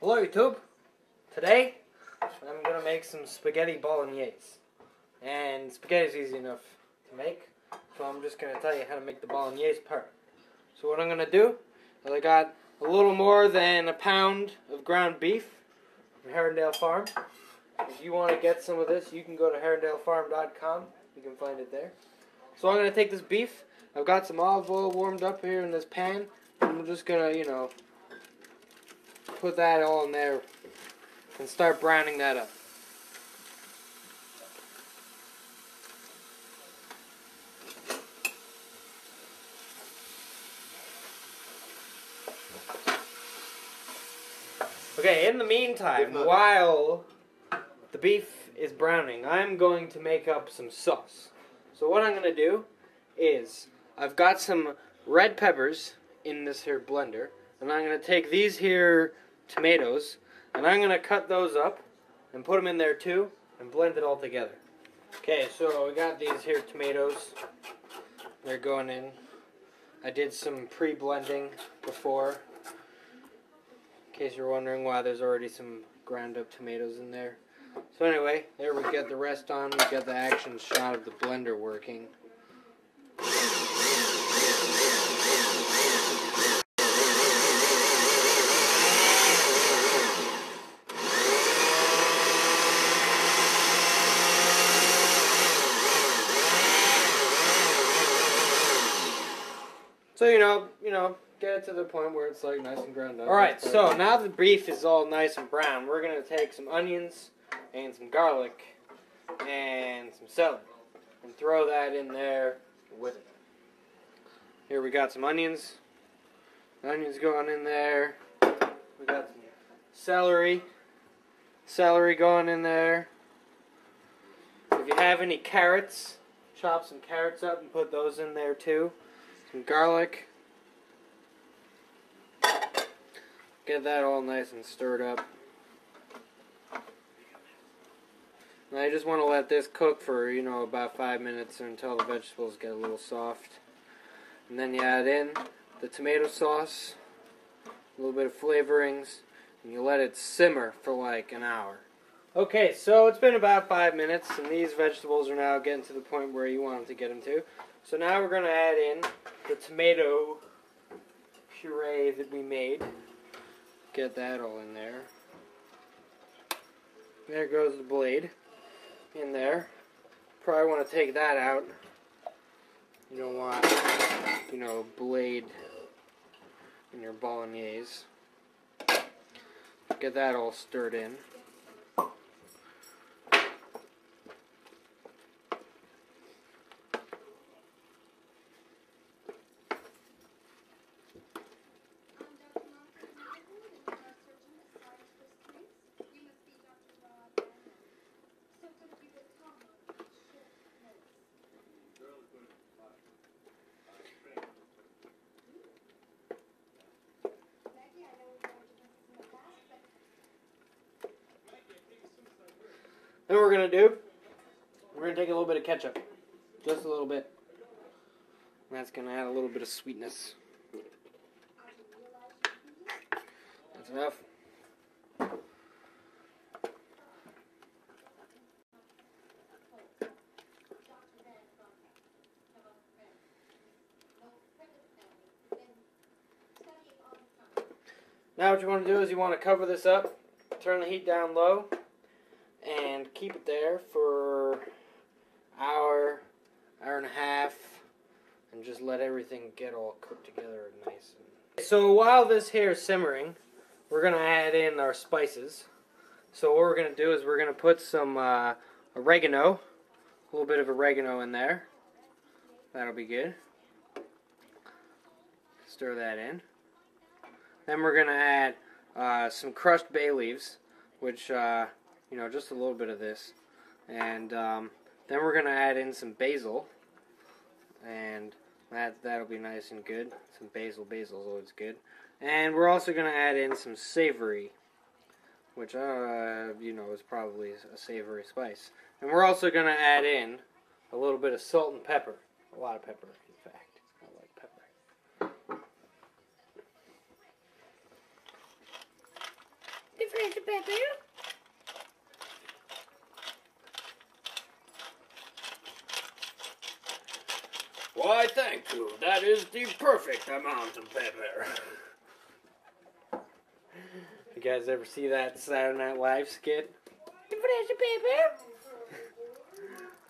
Hello YouTube. Today I'm gonna make some spaghetti bolognese. And spaghetti is easy enough to make, so I'm just gonna tell you how to make the bolognese part. So what I'm gonna do is I got a little more than a pound of ground beef from Herondale Farm. If you want to get some of this, you can go to herondalefarm.com. You can find it there. So I'm gonna take this beef. I've got some olive oil warmed up here in this pan. I'm just gonna, put that all in there and start browning that up. Okay, in the meantime, while the beef is browning, I'm going to make up some sauce. So what I'm going to do is, I've got some red peppers in this here blender, and I'm going to take these here tomatoes, and I'm going to cut those up and put them in there too, and blend it all together. Okay, so we got these here tomatoes. They're going in. I did some pre-blending before, in case you're wondering why there's already some ground up tomatoes in there. So anyway, there we get the rest on. We got the action shot of the blender working. So get it to the point where it's like nice and ground up. Alright, so now the beef is all nice and brown, we're going to take some onions and some garlic and some celery and throw that in there with it. Here we got some onions. Onions going in there. We got some celery. Celery going in there. If you have any carrots, chop some carrots up and put those in there too. Some garlic. Get that all nice and stirred up. And I just want to let this cook for, about 5 minutes until the vegetables get a little soft. And then you add in the tomato sauce, a little bit of flavorings, and you let it simmer for like an hour. Okay, so it's been about 5 minutes, and these vegetables are now getting to the point where you want them to get them to. So now we're going to add in the tomato puree that we made. Get that all in there. There goes the blade in there. Probably want to take that out. You don't want, blade in your bolognese. Get that all stirred in. Then what we're going to do, we're going to take a little bit of ketchup. Just a little bit. And that's going to add a little bit of sweetness. That's enough. Now what you want to do is you want to cover this up, turn the heat down low, and keep it there for an hour, hour and a half, and just let everything get all cooked together nice. So while this here is simmering, we're going to add in our spices. So what we're going to do is we're going to put some oregano, a little bit of oregano in there. That'll be good. Stir that in. Then we're going to add some crushed bay leaves, which, just a little bit of this. And then we're going to add in some basil. And that'll be nice and good. Some basil's always good. And we're also going to add in some savory, which, is probably a savory spice. And we're also going to add in a little bit of salt and pepper. A lot of pepper, in fact. I like pepper. fresh pepper. Why, thank you. That is the perfect amount of pepper. You guys ever see that Saturday Night Live skit? Fresh pepper.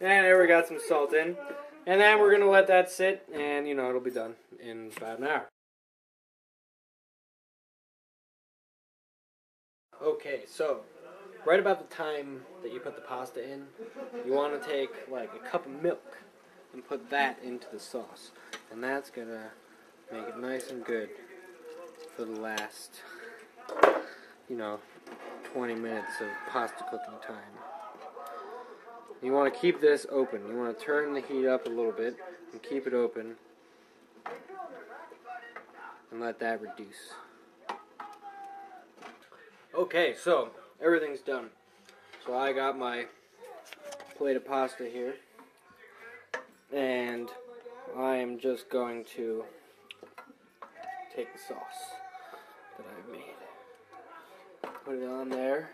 And there we got some salt in. And then we're going to let that sit, and, you know, it'll be done in about an hour. Okay, so, right about the time that you put the pasta in, you want to take, like, a cup of milk and put that into the sauce. And that's going to make it nice and good for the last, you know, 20 minutes of pasta cooking time. You want to keep this open. You want to turn the heat up a little bit and keep it open and let that reduce. Okay, so everything's done. So I got my plate of pasta here, and I am just going to take the sauce that I've made, put it on there,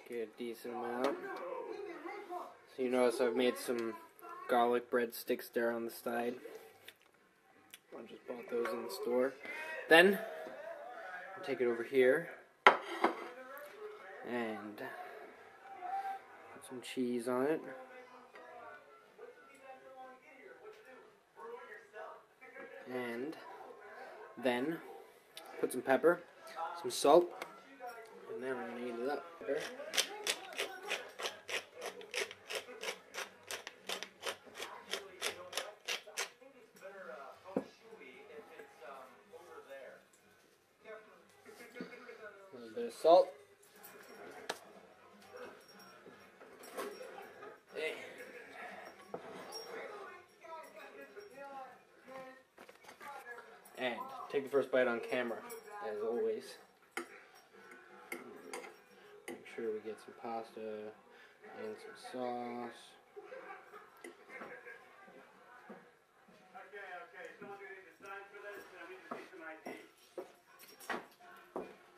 get a decent amount. So you notice I've made some garlic breadsticks there on the side. I just bought those in the store. Then I'll take it over here and put some cheese on it. And then put some pepper, some salt, and then I'm going to eat it up. A little bit of salt. And take the first bite on camera, as always. Make sure we get some pasta and some sauce.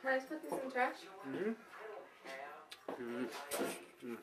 Can I just put this in the trash? Mm-hmm. Mm-hmm.